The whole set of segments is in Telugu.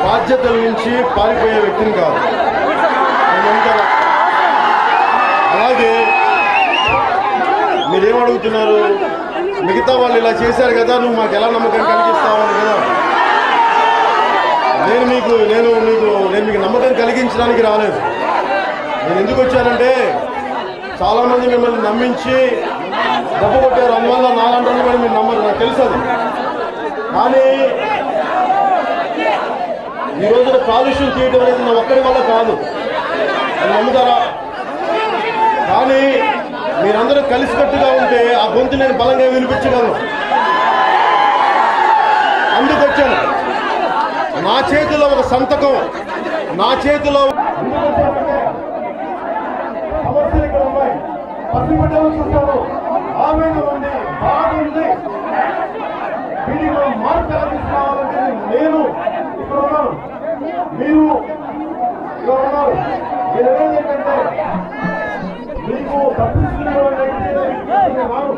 బాధ్యతల నుంచి పారిపోయే వ్యక్తిని కాదు. అలాగే మీరేమడుగుతున్నారు, మిగతా వాళ్ళు ఇలా చేశారు కదా, నువ్వు మాకు ఎలా నమ్మకం కలిగిస్తావని కదా. నేను మీకు నమ్మకం కలిగించడానికి రాలేదు. నేను ఎందుకు వచ్చానంటే చాలామంది మిమ్మల్ని నమ్మించి దెబ్బ కొట్టారు, అందువల్ల నాలాంటి కూడా మీరు నమ్మరు, నాకు తెలుసు అది. కానీ ఈ రోజున కాలుష్యం చేయడం అనేది నా ఒక్కడి వల్ల కాదు, అని నమ్ముతారా? కానీ మీరందరూ కలిసికట్టుగా ఉంటే ఆ గొంతు నేను బలంగా వినిపించగలను. అందుకు వచ్చాను. నా చేతిలో ఒక సంతకం, నా చేతిలో సమస్యలు ఇక్కడ ఉన్నాయి. పసిబిడ్డలు చూస్తాను, ఆవేదన ఉంది, బాధ ఉంది. వీటికి మనం మార్పు కలిగిస్తున్నామంటే నేను ఇక్కడ ఉన్నాను, మీరు ఇక్కడ ఉన్నారు. నేను అనేది ఏంటంటే మీకు తప్పించుకునే రాను.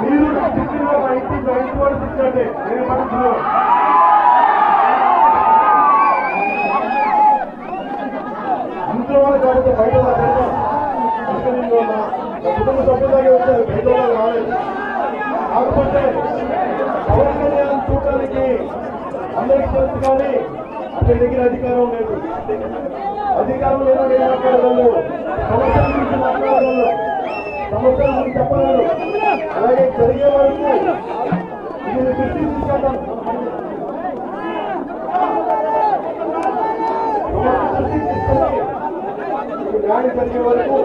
మీరు తిట్టిన ఒక ఇంటి వాళ్ళు తిట్టండి, నేను పడుతున్నాను. ఇంట్లో వాళ్ళు కాబట్టి బయట కుటుంబ సభ్యులాగే వచ్చారు, బయట వాళ్ళు రాలేదు. కాకపోతే పవన్ కళ్యాణ్ చూడటానికి అందరికీ తెలుసు, కానీ అతని దగ్గర అధికారం లేదు. అధికారం లేదని ఏం మాట్లాడగలరు, సమస్యల గురించి మాట్లాడగలరు, సమస్యల గురించి చెప్పగలరు. అలాగే జరిగే వరకు దీన్ని గుర్తించుకుంటాం. న్యాయం జరిగే వరకు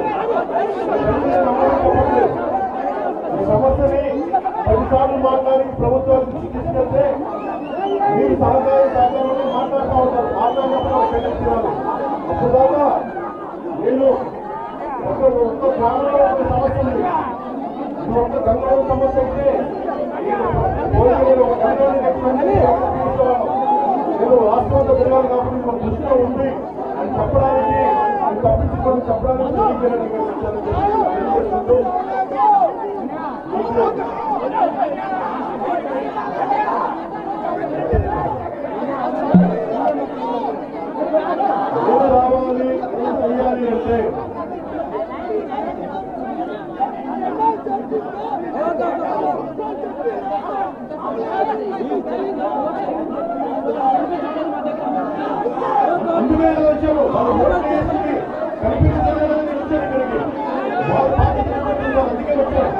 ఈ సమస్యని 10 సార్లు మాట్లాడి ప్రభుత్వానికి తీసుకెళ్తే మీరు సహకారాన్ని మాట్లాడుతూ ఉంటారు. మాట్లాడినప్పుడు ఖండించాలి. అప్పుడు దాకా నేను ఒక్క గ్రామంలో ఒక సమస్య ఉంది, ఒక్క గంగవరం సమస్య అయితే ఒక గంగవరం నేను రాష్ట్రంలో తిరగాలి కాబట్టి మన దృష్టిలో ఉంది అని చెప్పడానికి, తప్పించుకొని చెప్పడానికి అందుకే వచ్చాము వాళ్ళు ఓట్లు వేసింది కనిపించలేదని వచ్చారు ఇక్కడికి. వాళ్ళు బాధ్యత తీసుకుంటున్నారు, అందుకే వచ్చారు.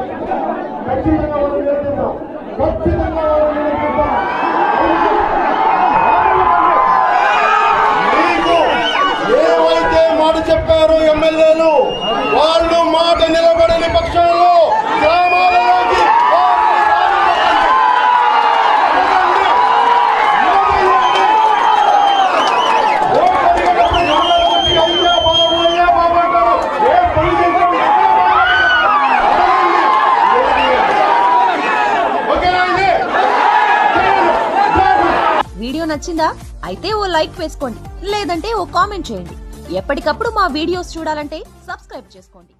ఖచ్చితంగా వాళ్ళు నిలబెడతాం, ఖచ్చితంగా వాళ్ళు నిలబెడతాం. మీకు ఏవైతే మాట చెప్పారో ఎమ్మెల్యేలు వాళ్ళు మాట నిలబడని పక్షంలో గ్రామాలలోకి వీడియో నచ్చిందా? అయితే ఓ లైక్ వేసుకోండి, లేదంటే ఓ కామెంట్ చేయండి. ఎప్పటికప్పుడు మా వీడియోస్ చూడాలంటే సబ్స్క్రైబ్ చేసుకోండి.